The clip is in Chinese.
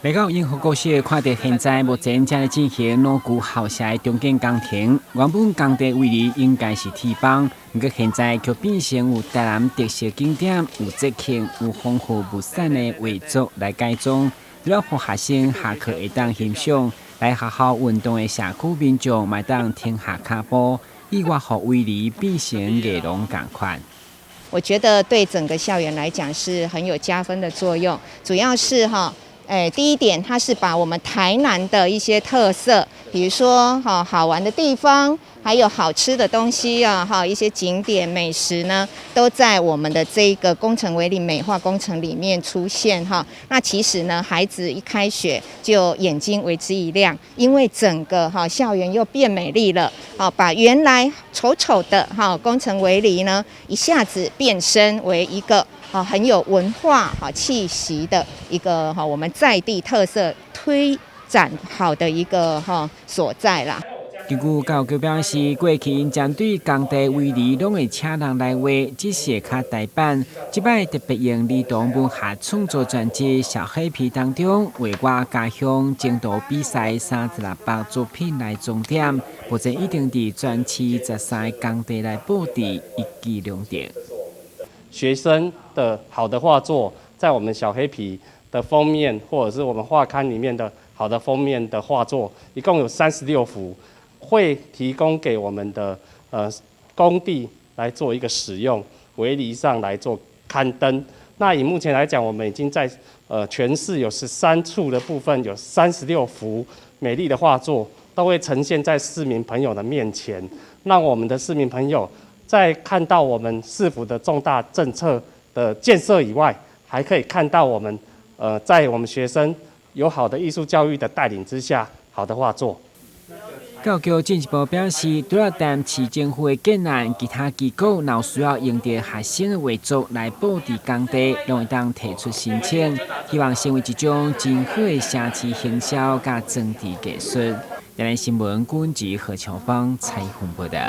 美国英国高校看到现在目前正在进行脑骨校舍的重建工程，原本工地位置应该是地方，不过现在却变成有台南特色景点、有节庆、有丰富物产的画作来改装，为了让学生下课会当欣赏，来学校运动的社区民众嘛当停下脚步，以外互位置变成艺廊同款。我觉得对整个校园来讲是很有加分的作用，主要是第一点，它是把我们台南的一些特色，比如说好玩的地方，还有好吃的东西啊，一些景点美食呢，都在我们的这个工程围里美化工程里面出现哈。那其实呢，孩子一开学就眼睛为之一亮，因为整个校园又变美丽了，把原来丑丑的工程围篱呢，一下子变身为一个很有文化气息的一个我们在地特色推展好的一个所在啦。根据教育局表示，过去因针对工地围篱拢会请人来画，只是较台版。这摆特别用儿童文学创作专辑《小黑皮》当中，为我家乡争夺比赛36部作品来重点，目前一定伫全市13个工地来布置一举两得。学生的好的画作，在我们小黑皮的封面，或者是我们画刊里面的好的封面的画作，一共有36幅，会提供给我们的工地来做一个使用，围篱上来做刊登。那以目前来讲，我们已经在全市有13处的部分，有36幅美丽的画作，都会呈现在市民朋友的面前，让我们的市民朋友在看到我们市府的重大政策的建设以外，还可以看到我们在我们学生有好的艺术教育的带领之下，好的画作。教育局进一步表示，除了担市政府的建案，其他机构若需要用到学生的画作来布置工地，拢会当提出申请，希望成为一种真好的城市行销甲整体艺术。台南新闻，军职何乔芳采访报道。